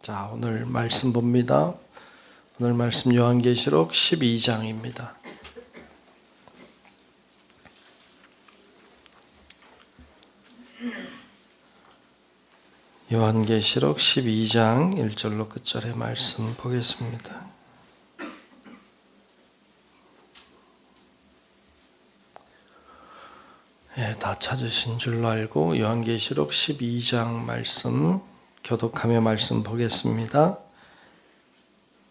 자, 오늘 말씀 봅니다. 오늘 말씀 요한계시록 12장입니다. 요한계시록 12장 1절로 끝절의 말씀 보겠습니다. 다 찾으신 줄로 알고 요한계시록 12장 말씀 교독하며 말씀 보겠습니다.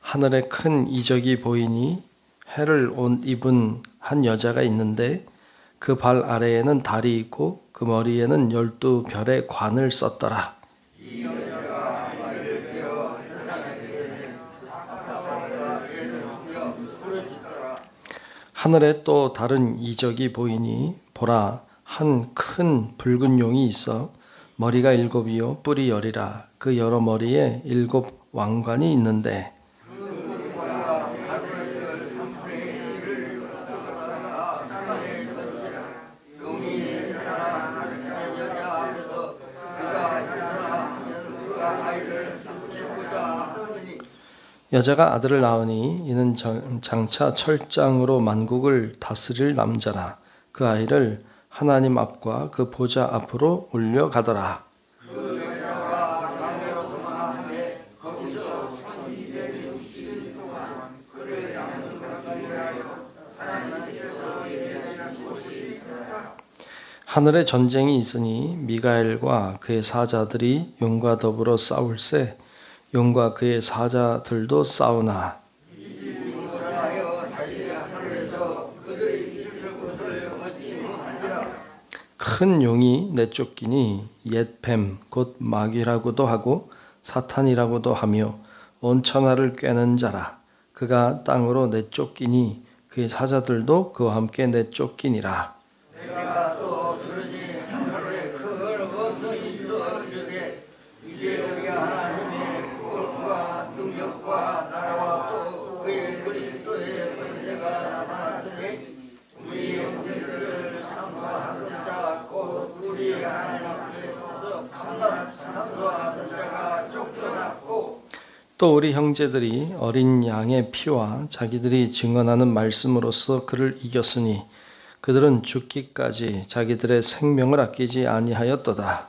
하늘에 큰 이적이 보이니 해를 옷 입은 한 여자가 있는데 그 발 아래에는 달이 있고 그 머리에는 12별의 관을 썼더라. 하늘에 또 다른 이적이 보이니 보라, 한 큰 붉은 용이 있어 머리가 7이요 뿔이 10이라. 그 여러 머리에 7 왕관이 있는데 여자가 아들을 낳으니 이는 장차 철장으로 만국을 다스릴 남자라. 그 아이를 하나님 앞과 그 보좌 앞으로 올려가더라. 하늘에 전쟁이 있으니 미가엘과 그의 사자들이 용과 더불어 싸울세 용과 그의 사자들도 싸우나 큰 용이 내쫓기니 옛 뱀 곧 마귀라고도 하고 사탄이라고도 하며 온 천하를 꿰는 자라. 그가 땅으로 내쫓기니 그의 사자들도 그와 함께 내쫓기니라. 또 우리 형제들이 어린 양의 피와 자기들이 증언하는 말씀으로써 그를 이겼으니 그들은 죽기까지 자기들의 생명을 아끼지 아니하였도다.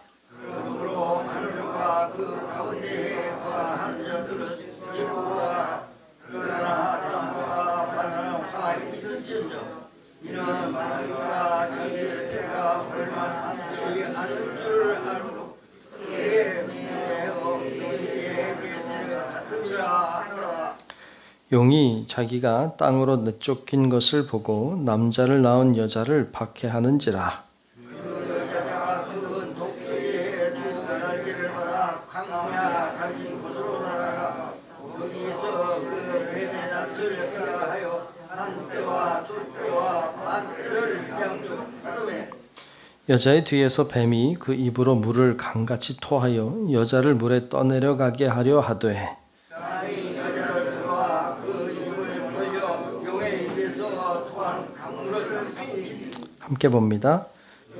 용이 자기가 땅으로 내쫓긴 것을 보고 남자를 낳은 여자를 박해하는지라. 여자의 뒤에서 뱀이 그 입으로 물을 강같이 토하여 여자를 물에 떠내려가게 하려 하되 함께 봅니다.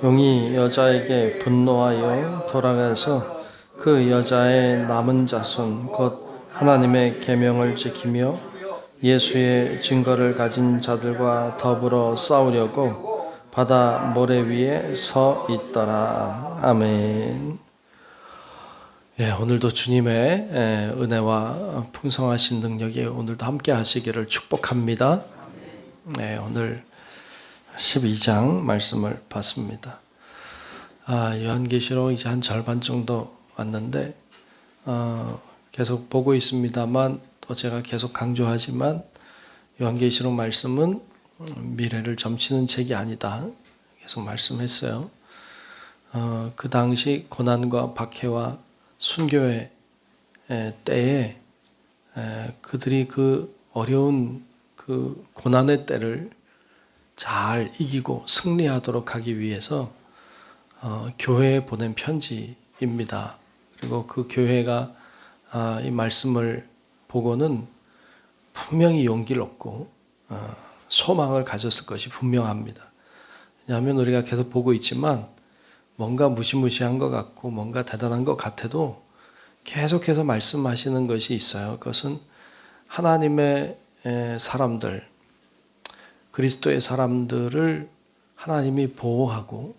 용이 여자에게 분노하여 돌아가서 그 여자의 남은 자손 곧 하나님의 계명을 지키며 예수의 증거를 가진 자들과 더불어 싸우려고 바다 모래 위에 서 있더라. 아멘. 오늘도 주님의 은혜와 풍성하신 능력이 오늘도 함께 하시기를 축복합니다. 오늘 12장 말씀을 봤습니다. 요한계시록 이제 한 절반 정도 왔는데 계속 보고 있습니다만 또 제가 계속 강조하지만 요한계시록 말씀은 미래를 점치는 책이 아니다. 계속 말씀했어요. 그 당시 고난과 박해와 순교의 때에 그들이 그 어려운 그 고난의 때를 잘 이기고 승리하도록 하기 위해서 교회에 보낸 편지입니다. 그리고 그 교회가 이 말씀을 보고는 분명히 용기를 얻고 소망을 가졌을 것이 분명합니다. 왜냐하면 우리가 계속 보고 있지만 뭔가 무시무시한 것 같고 뭔가 대단한 것 같아도 계속해서 말씀하시는 것이 있어요. 그것은 하나님의 사람들, 그리스도의 사람들을 하나님이 보호하고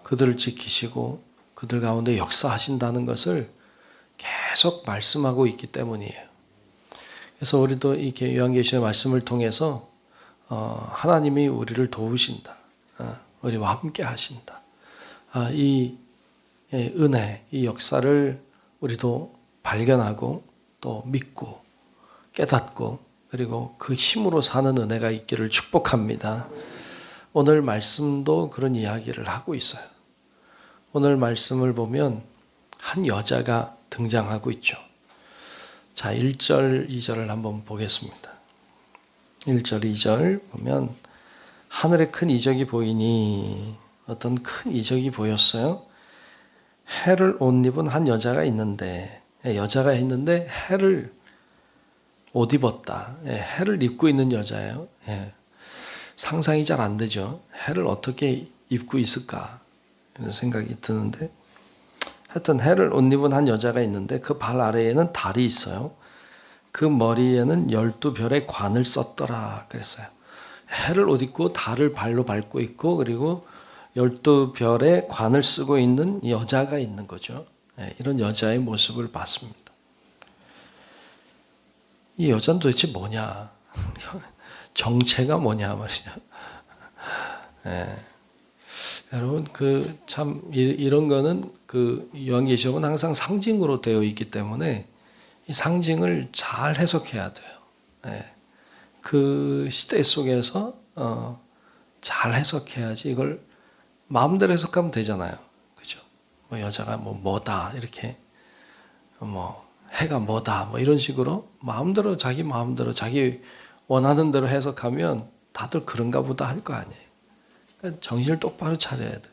그들을 지키시고 그들 가운데 역사하신다는 것을 계속 말씀하고 있기 때문이에요. 그래서 우리도 이렇게 요한계시의 말씀을 통해서 하나님이 우리를 도우신다. 우리와 함께 하신다. 이 은혜, 이 역사를 우리도 발견하고 또 믿고 깨닫고 그리고 그 힘으로 사는 은혜가 있기를 축복합니다. 오늘 말씀도 그런 이야기를 하고 있어요. 오늘 말씀을 보면 한 여자가 등장하고 있죠. 자, 1절, 2절을 한번 보겠습니다. 1절, 2절 보면 하늘에 큰 이적이 보이니 어떤 큰 이적이 보였어요. 해를 옷 입은 한 여자가 있는데 해를 옷 입었다. 해를 입고 있는 여자예요. 상상이 잘 안 되죠. 해를 어떻게 입고 있을까 이런 생각이 드는데 하여튼 해를 옷 입은 한 여자가 있는데 그 발 아래에는 달이 있어요. 그 머리에는 12별의 관을 썼더라 그랬어요. 해를 옷 입고 달을 발로 밟고 있고 그리고 12별의 관을 쓰고 있는 여자가 있는 거죠. 이런 여자의 모습을 봤습니다. 이 여자는 도대체 뭐냐? 정체가 뭐냐 말이죠. 여러분 참 이런 거는 요한계시록은 항상 상징으로 되어 있기 때문에 이 상징을 잘 해석해야 돼요. 그 시대 속에서 잘 해석해야지 이걸 마음대로 해석하면 되잖아요. 그죠? 여자가 뭐다 이렇게 해가 뭐다 이런 식으로 자기 마음대로 자기 원하는 대로 해석하면 다들 그런가 보다 할 거 아니에요. 그러니까 정신을 똑바로 차려야 돼.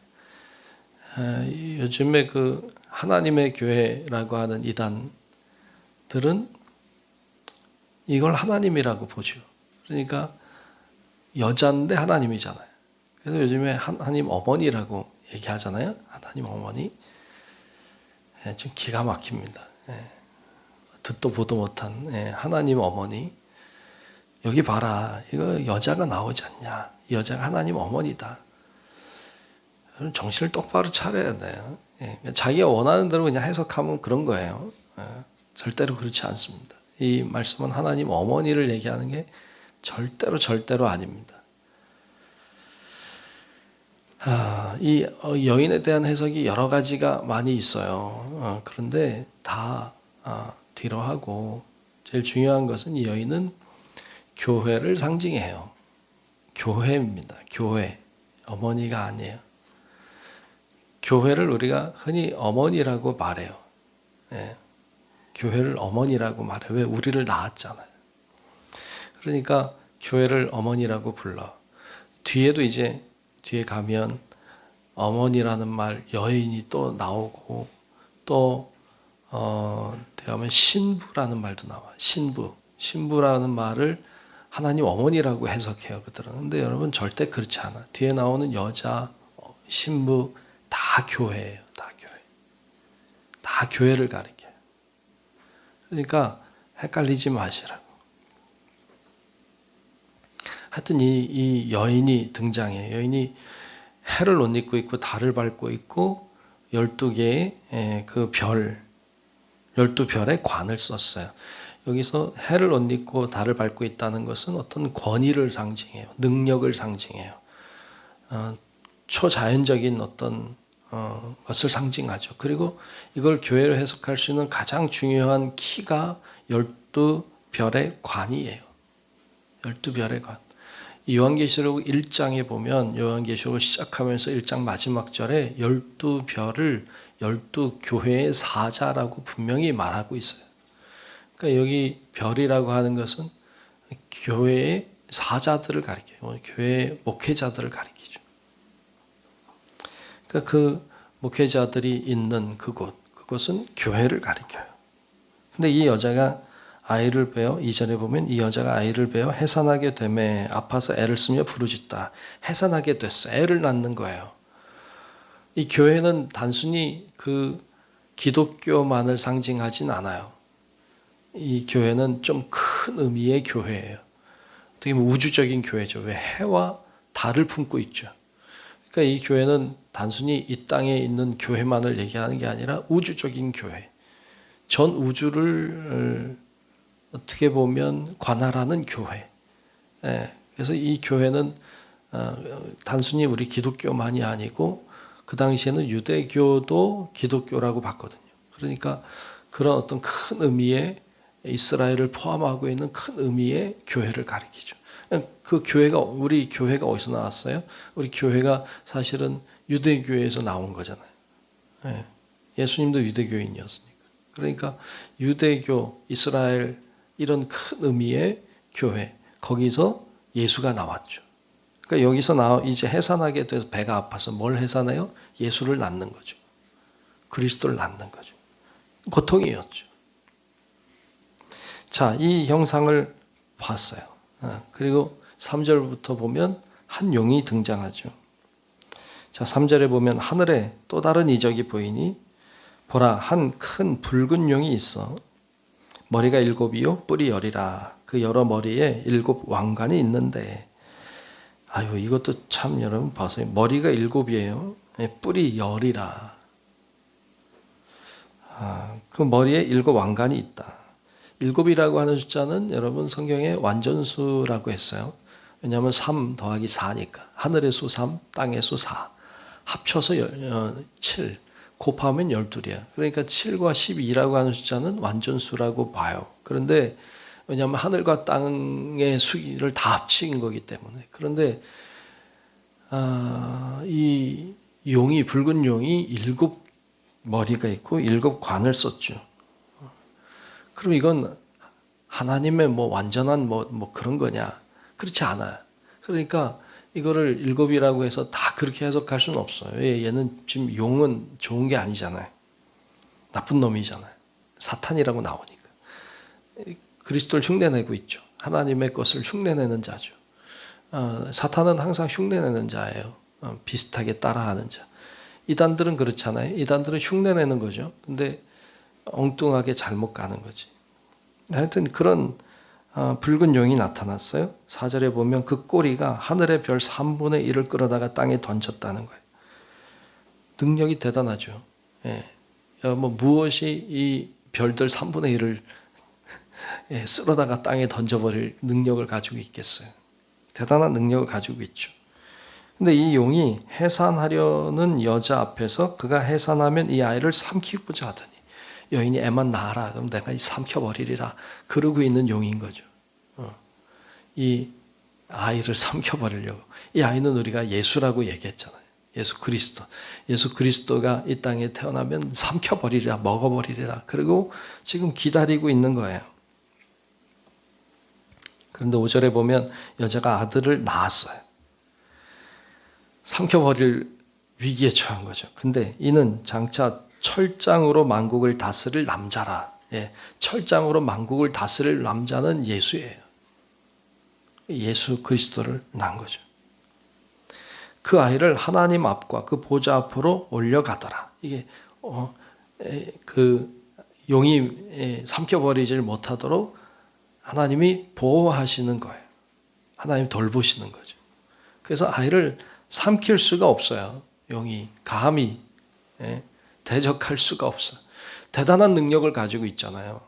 요즘에 하나님의 교회라고 하는 이단들은 이걸 하나님이라고 보죠. 그러니까 여자인데 하나님이잖아요. 그래서 요즘에 하나님 어머니라고 얘기하잖아요. 하나님 어머니. 좀 기가 막힙니다. 듣도 보도 못한 하나님 어머니. 여기 봐라. 이거 여자가 나오지 않냐. 이 여자가 하나님 어머니다. 정신을 똑바로 차려야 돼요. 자기가 원하는 대로 그냥 해석하면 그런 거예요. 절대로 그렇지 않습니다. 이 말씀은 하나님 어머니를 얘기하는 게 절대로 아닙니다. 이 여인에 대한 해석이 여러 가지가 많이 있어요. 그런데 다 뒤로 하고 제일 중요한 것은 이 여인은 교회를 상징해요. 교회입니다. 교회. 어머니가 아니에요. 교회를 우리가 흔히 어머니라고 말해요. 교회를 어머니라고 말해요. 왜? 우리를 낳았잖아요. 그러니까 교회를 어머니라고 불러. 뒤에도 뒤에 가면 어머니라는 말 여인이 또 나오고 또 대하면 신부라는 말도 나와. 신부라는 말을 하나님 어머니라고 해석해요. 그들은. 근데 여러분 절대 그렇지 않아. 뒤에 나오는 여자, 신부 다 교회예요. 다 교회를 가리켜요. 그러니까 헷갈리지 마시라고. 하여튼 이 여인이 등장해요. 여인이 해를 옷 입고 있고 달을 밟고 있고 12개의 12별의 관을 썼어요. 여기서 해를 옷 입고 달을 밟고 있다는 것은 어떤 권위를 상징해요. 능력을 상징해요. 초자연적인 어떤 것을 상징하죠. 그리고 이걸 교회로 해석할 수 있는 가장 중요한 키가 12별의 관이에요. 12별의 관. 요한계시록 1장에 보면 요한계시록을 시작하면서 1장 마지막 절에 12별을 12교회의 사자라고 분명히 말하고 있어요. 그러니까 여기 별이라고 하는 것은 교회의 사자들을 가리켜요. 교회의 목회자들을 가리키죠. 그러니까 그 목회자들이 있는 그곳은 교회를 가리켜요. 근데 이 여자가 아이를 베어 2절에 보면 이 여자가 아이를 베어 해산하게 되매 아파서 애를 쓰며 부르짖다. 해산하게 됐어. 애를 낳는 거예요. 이 교회는 단순히 기독교만을 상징하진 않아요. 이 교회는 좀 큰 의미의 교회예요. 어떻게 보면 우주적인 교회죠. 왜 해와 달을 품고 있죠. 그러니까 이 교회는 단순히 이 땅에 있는 교회만을 얘기하는 게 아니라 우주적인 교회. 전 우주를 어떻게 보면 관할하는 교회. 그래서 이 교회는 단순히 우리 기독교만이 아니고 그 당시에는 유대교도 기독교라고 봤거든요. 그러니까 그런 어떤 큰 의미의 이스라엘을 포함하고 있는 큰 의미의 교회를 가리키죠. 그 교회가 우리 교회가 어디서 나왔어요? 우리 교회가 사실은 유대교에서 나온 거잖아요. 예수님도 유대교인이었으니까. 그러니까 유대교, 이스라엘 이런 큰 의미의 교회 거기서 예수가 나왔죠. 그러니까 여기서 이제 해산하게 돼서 배가 아파서 뭘 해산해요? 예수를 낳는 거죠. 그리스도를 낳는 거죠. 고통이었죠. 자, 이 형상을 봤어요. 그리고 3절부터 보면 한 용이 등장하죠. 자, 3절에 보면 하늘에 또 다른 이적이 보이니 보라 한 큰 붉은 용이 있어 머리가 7이요 뿔이 10이라 그 여러 머리에 7 왕관이 있는데 아유 이것도 참 여러분 봐세요. 머리가 7이에요. 뿔이 10이라. 그 머리에 7 왕관이 있다. 7이라고 하는 숫자는 여러분 성경에 완전수라고 했어요. 왜냐하면 3 더하기 4니까 하늘의 수 3, 땅의 수 4 합쳐서 7 곱하면 12이야. 그러니까 7과 12라고 하는 숫자는 완전수라고 봐요. 그런데 왜냐하면 하늘과 땅의 수를 다 합친 거기 때문에. 그런데 이 용이 붉은 용이 7 머리가 있고 7 관을 썼죠. 그럼 이건 하나님의 뭐 완전한 뭐 그런 거냐? 그렇지 않아요. 그러니까 이거를 7이라고 해서 다 그렇게 해석할 수는 없어요. 얘는 지금 용은 좋은 게 아니잖아요. 나쁜 놈이잖아요. 사탄이라고 나오니까. 그리스도를 흉내내고 있죠. 하나님의 것을 흉내내는 자죠. 사탄은 항상 흉내내는 자예요. 비슷하게 따라하는 자. 이단들은 그렇잖아요. 이단들은 흉내내는 거죠. 근데 엉뚱하게 잘못 가는 거지. 하여튼 그런 붉은 용이 나타났어요. 4절에 보면 그 꼬리가 하늘의 별 3분의 1을 끌어다가 땅에 던졌다는 거예요. 능력이 대단하죠. 뭐 무엇이 이 별들 3분의 1을 쓸어다가 땅에 던져버릴 능력을 가지고 있겠어요. 대단한 능력을 가지고 있죠. 근데 이 용이 해산하려는 여자 앞에서 그가 해산하면 이 아이를 삼키고자 하더니 여인이 애만 낳아라. 그럼 내가 삼켜버리리라. 그러고 있는 용인 거죠. 이 아이를 삼켜버리려고. 이 아이는 우리가 예수라고 얘기했잖아요. 예수 그리스도. 예수 그리스도가 이 땅에 태어나면 삼켜버리리라. 먹어버리리라. 그리고 지금 기다리고 있는 거예요. 그런데 5절에 보면 여자가 아들을 낳았어요. 삼켜버릴 위기에 처한 거죠. 근데 이는 장차 철장으로 만국을 다스릴 남자라. 철장으로 만국을 다스릴 남자는 예수예요. 예수 그리스도를 낳은 거죠. 그 아이를 하나님 앞과 그 보좌 앞으로 올려가더라. 이게 그 용이 삼켜버리질 못하도록 하나님이 보호하시는 거예요. 하나님 돌보시는 거죠. 그래서 아이를 삼킬 수가 없어요. 용이 감히 대적할 수가 없어요. 대단한 능력을 가지고 있잖아요.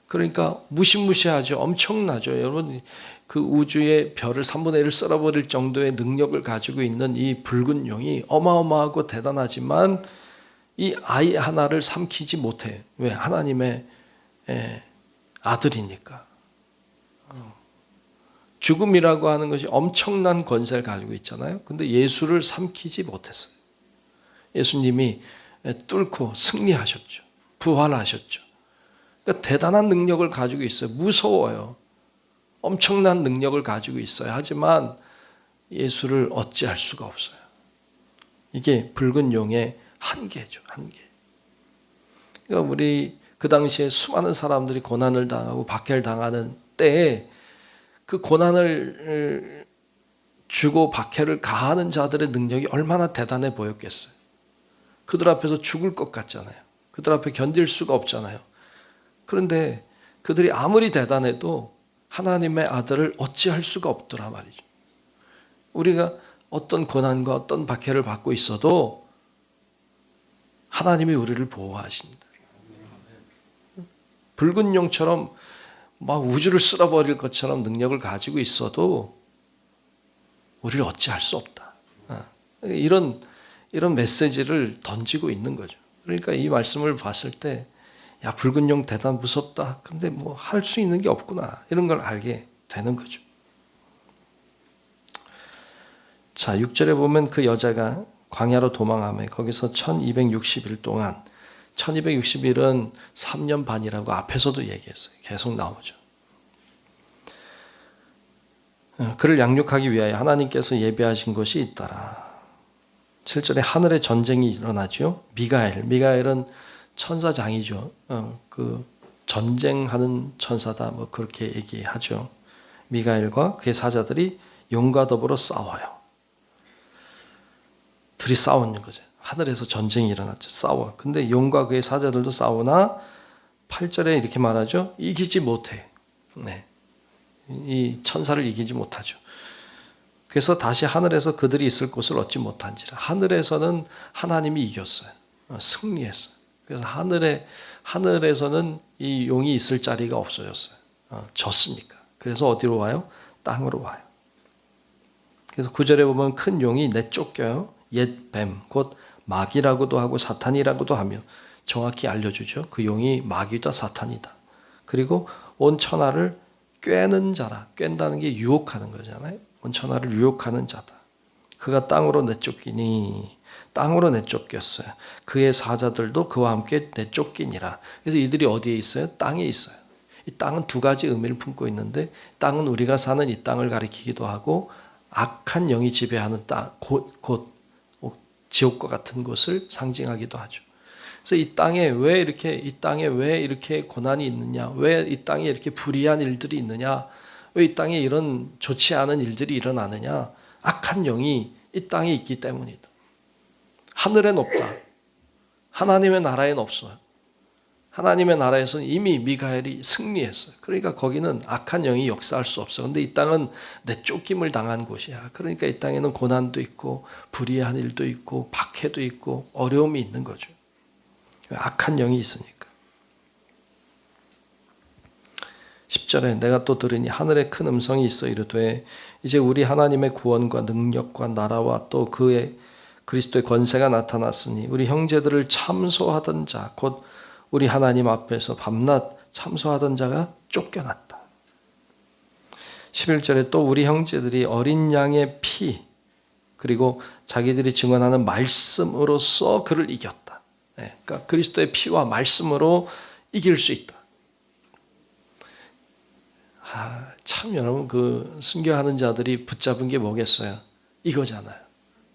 그러니까 무시무시하죠. 엄청나죠. 여러분 그 우주의 별을 3분의 1을 썰어버릴 정도의 능력을 가지고 있는 이 붉은 용이 어마어마하고 대단하지만 이 아이 하나를 삼키지 못해요. 왜? 하나님의 아들이니까. 죽음이라고 하는 것이 엄청난 권세를 가지고 있잖아요. 근데 예수를 삼키지 못했어요. 예수님이 뚫고 승리하셨죠. 부활하셨죠. 그러니까 대단한 능력을 가지고 있어요. 무서워요. 엄청난 능력을 가지고 있어요. 하지만 예수를 어찌할 수가 없어요. 이게 붉은 용의 한계죠. 한계. 그러니까 우리 그 당시에 수많은 사람들이 고난을 당하고 박해를 당하는 때에 그 고난을 주고 박해를 가하는 자들의 능력이 얼마나 대단해 보였겠어요. 그들 앞에서 죽을 것 같잖아요. 그들 앞에 견딜 수가 없잖아요. 그런데 그들이 아무리 대단해도 하나님의 아들을 어찌할 수가 없더라 말이죠. 우리가 어떤 고난과 어떤 박해를 받고 있어도 하나님이 우리를 보호하신다. 붉은 용처럼 막 우주를 쓸어버릴 것처럼 능력을 가지고 있어도 우리를 어찌할 수 없다. 이런 메시지를 던지고 있는 거죠. 그러니까 이 말씀을 봤을 때, 야, 붉은 용 대단 무섭다. 근데 뭐 할 수 있는 게 없구나. 이런 걸 알게 되는 거죠. 자, 6절에 보면 그 여자가 광야로 도망하며 거기서 1260일 동안, 1260일은 3년 반이라고 앞에서도 얘기했어요. 계속 나오죠. 그를 양육하기 위하여 하나님께서 예비하신 것이 있더라. 7절에 하늘에 전쟁이 일어나죠. 미가엘은 천사장이죠. 그 전쟁하는 천사다, 뭐 그렇게 얘기하죠. 미가엘과 그의 사자들이 용과 더불어 싸워요. 둘이 싸우는 거죠. 하늘에서 전쟁이 일어났죠. 싸워. 근데 용과 그의 사자들도 싸우나 8절에 이렇게 말하죠. 이기지 못해. 네. 이 천사를 이기지 못하죠. 그래서 다시 하늘에서 그들이 있을 곳을 얻지 못한지라. 하늘에서는 하나님이 이겼어요. 승리했어요. 그래서 하늘에서는 이 용이 있을 자리가 없어졌어요. 졌으니까. 그래서 어디로 와요? 땅으로 와요. 그래서 9절에 보면 큰 용이 내쫓겨요. 옛 뱀, 곧 마귀라고도 하고 사탄이라고도 하며 정확히 알려주죠. 그 용이 마귀다 사탄이다. 그리고 온 천하를 꿰는 자라. 꿰다는 게 유혹하는 거잖아요. 온 천하를 유혹하는 자다. 그가 땅으로 내쫓기니, 땅으로 내쫓겼어요. 그의 사자들도 그와 함께 내쫓기니라. 그래서 이들이 어디에 있어요? 땅에 있어요. 이 땅은 두 가지 의미를 품고 있는데, 땅은 우리가 사는 이 땅을 가리키기도 하고 악한 영이 지배하는 땅, 곧 지옥과 같은 곳을 상징하기도 하죠. 그래서 이 땅에 왜 이렇게 고난이 있느냐? 왜 이 땅에 이렇게 불의한 일들이 있느냐? 왜 이 땅에 이런 좋지 않은 일들이 일어나느냐? 악한 영이 이 땅에 있기 때문이다. 하늘엔 없다. 하나님의 나라엔 없어요. 하나님의 나라에서는 이미 미가엘이 승리했어요. 그러니까 거기는 악한 영이 역사할 수 없어. 근데 이 땅은 내쫓김을 당한 곳이야. 그러니까 이 땅에는 고난도 있고 불의한 일도 있고 박해도 있고 어려움이 있는 거죠. 악한 영이 있으니까. 10절에 내가 또 들으니 하늘에 큰 음성이 있어 이르되 이제 우리 하나님의 구원과 능력과 나라와 또 그의 그리스도의 권세가 나타났으니 우리 형제들을 참소하던 자 곧 우리 하나님 앞에서 밤낮 참소하던 자가 쫓겨났다. 11절에 또 우리 형제들이 어린 양의 피 그리고 자기들이 증언하는 말씀으로써 그를 이겼다. 그러니까 그리스도의 피와 말씀으로 이길 수 있다. 참 여러분 그 순교하는 자들이 붙잡은 게 뭐겠어요? 이거잖아요.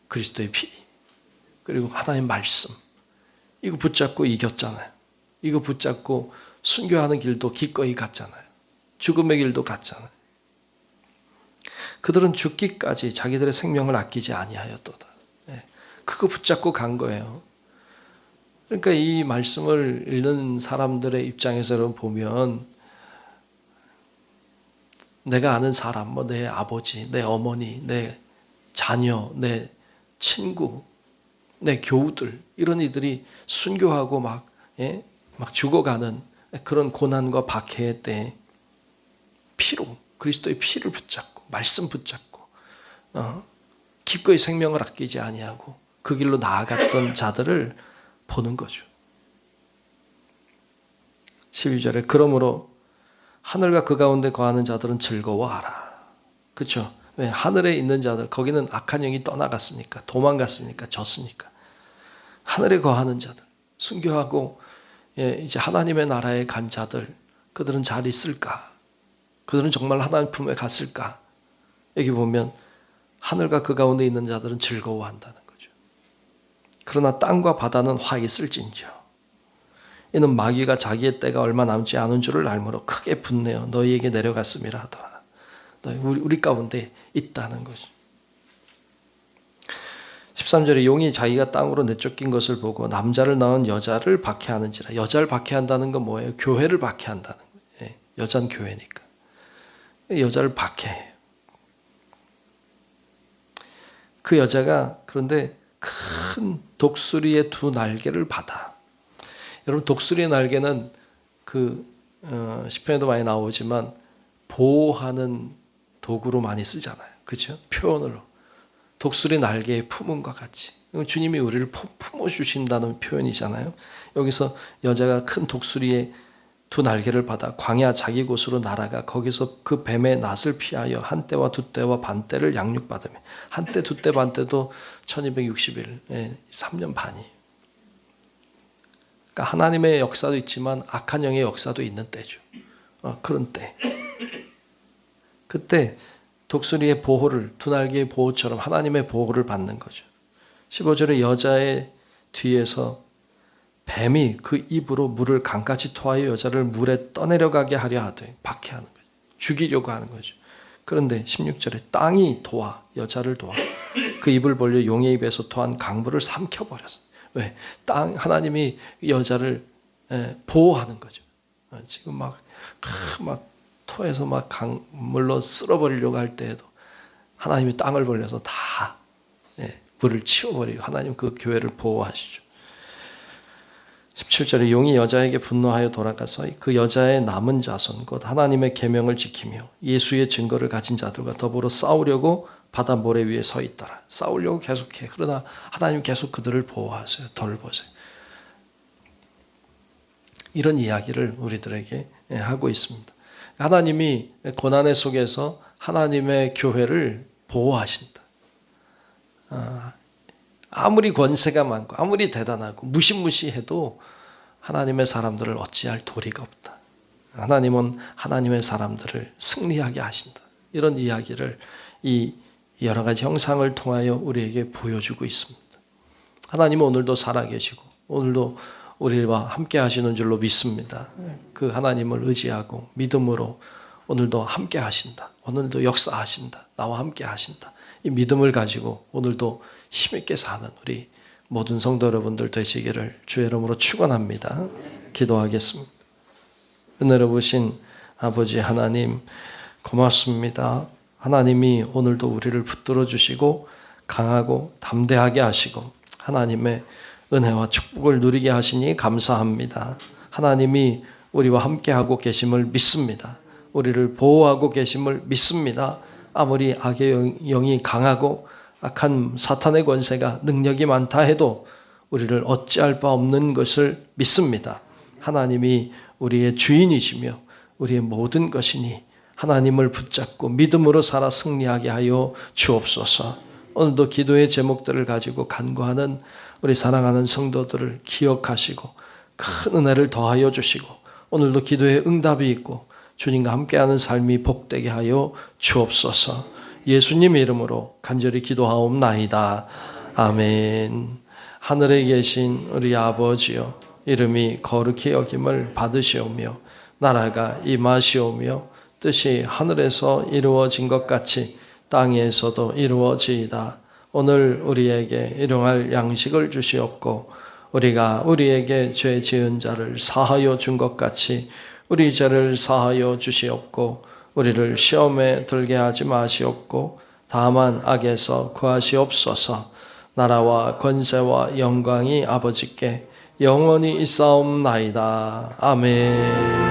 그리스도의 피 그리고 하나님의 말씀 이거 붙잡고 이겼잖아요. 이거 붙잡고 순교하는 길도 기꺼이 갔잖아요. 죽음의 길도 갔잖아요. 그들은 죽기까지 자기들의 생명을 아끼지 아니하였도다. 그거 붙잡고 간 거예요. 그러니까 이 말씀을 읽는 사람들의 입장에서 보면 내가 아는 사람, 뭐 내 아버지, 내 어머니, 내 자녀, 내 친구, 내 교우들 이런 이들이 순교하고 막 죽어가는 그런 고난과 박해의 때 피로 그리스도의 피를 붙잡고 말씀 붙잡고 기꺼이 생명을 아끼지 아니하고 그 길로 나아갔던 자들을 보는 거죠. 12절에 그러므로 하늘과 그 가운데 거하는 자들은 즐거워하라. 그렇죠? 왜? 하늘에 있는 자들 거기는 악한 영이 떠나갔으니까 도망갔으니까 졌으니까 하늘에 거하는 자들 순교하고 이제 하나님의 나라에 간 자들 그들은 잘 있을까? 그들은 정말 하나님 품에 갔을까? 여기 보면 하늘과 그 가운데 있는 자들은 즐거워한다는 거죠. 그러나 땅과 바다는 화 있을진저 이는 마귀가 자기의 때가 얼마 남지 않은 줄을 알므로 크게 분내어 너희에게 내려갔음이라 하더라. 우리 가운데 있다는 거죠. 13절에 용이 자기가 땅으로 내쫓긴 것을 보고 남자를 낳은 여자를 박해하는지라. 여자를 박해한다는 건 뭐예요? 교회를 박해한다는 거예요. 여자는 교회니까. 여자를 박해해요. 그 여자가 그런데 큰 독수리의 두 날개를 받아. 여러분, 독수리의 날개는 시편에도 많이 나오지만 보호하는 도구로 많이 쓰잖아요. 그렇죠? 표현으로. 독수리 날개의 품음과 같이. 주님이 우리를 품어주신다는 표현이잖아요. 여기서 여자가 큰 독수리의 두 날개를 받아 광야 자기 곳으로 날아가 거기서 그 뱀의 낫을 피하여 한 때와 두 때와 반 때를 양육받으며, 한 때, 두 때, 반 때도 1260일, 3년 반이. 그러니까 하나님의 역사도 있지만 악한 영의 역사도 있는 때죠. 그런 때. 그때 독수리의 보호를, 두 날개의 보호처럼 하나님의 보호를 받는 거죠. 15절에 여자의 뒤에서 뱀이 그 입으로 물을 강같이 토하여 여자를 물에 떠내려가게 하려 하되, 박해하는 거죠. 죽이려고 하는 거죠. 그런데 16절에 땅이 도와, 여자를 도와 그 입을 벌려 용의 입에서 토한 강물을 삼켜버렸어요. 왜? 하나님이 여자를 보호하는 거죠. 지금 막 토해서 막 강물로 쓸어버리려고 할 때에도 하나님이 땅을 벌려서 다 물을 치워버리고 하나님 그 교회를 보호하시죠. 17절에 용이 여자에게 분노하여 돌아가서 그 여자의 남은 자손 곧 하나님의 계명을 지키며 예수의 증거를 가진 자들과 더불어 싸우려고 바다 모래 위에 서 있더라. 싸우려고 계속해. 그러나 하나님 계속 그들을 보호하세요. 돌보세요. 이런 이야기를 우리들에게 하고 있습니다. 하나님이 고난의 속에서 하나님의 교회를 보호하신다. 아무리 권세가 많고 아무리 대단하고 무시무시해도 하나님의 사람들을 어찌할 도리가 없다. 하나님은 하나님의 사람들을 승리하게 하신다. 이런 이야기를 이 여러 가지 형상을 통하여 우리에게 보여주고 있습니다. 하나님은 오늘도 살아계시고 오늘도 우리와 함께 하시는 줄로 믿습니다. 그 하나님을 의지하고 믿음으로 오늘도 함께 하신다. 오늘도 역사하신다. 나와 함께 하신다. 이 믿음을 가지고 오늘도 힘있게 사는 우리 모든 성도 여러분들 되시기를 주의 이름으로 축원합니다. 기도하겠습니다. 은혜로 보신 아버지 하나님 고맙습니다. 하나님이 오늘도 우리를 붙들어 주시고 강하고 담대하게 하시고 하나님의 은혜와 축복을 누리게 하시니 감사합니다. 하나님이 우리와 함께하고 계심을 믿습니다. 우리를 보호하고 계심을 믿습니다. 아무리 악의 영이 강하고 악한 사탄의 권세가 능력이 많다 해도 우리를 어찌할 바 없는 것을 믿습니다. 하나님이 우리의 주인이시며 우리의 모든 것이니 하나님을 붙잡고 믿음으로 살아 승리하게 하여 주옵소서. 오늘도 기도의 제목들을 가지고 간구하는 우리 사랑하는 성도들을 기억하시고 큰 은혜를 더하여 주시고 오늘도 기도에 응답이 있고 주님과 함께하는 삶이 복되게 하여 주옵소서. 예수님의 이름으로 간절히 기도하옵나이다. 아멘. 하늘에 계신 우리 아버지여, 이름이 거룩히 여김을 받으시오며 나라가 임하시오며 뜻이 하늘에서 이루어진 것 같이 땅에서도 이루어지이다. 오늘 우리에게 일용할 양식을 주시옵고 우리가 우리에게 죄 지은 자를 사하여 준 것 같이 우리 죄를 사하여 주시옵고 우리를 시험에 들게 하지 마시옵고 다만 악에서 구하시옵소서. 나라와 권세와 영광이 아버지께 영원히 있사옵나이다. 아멘.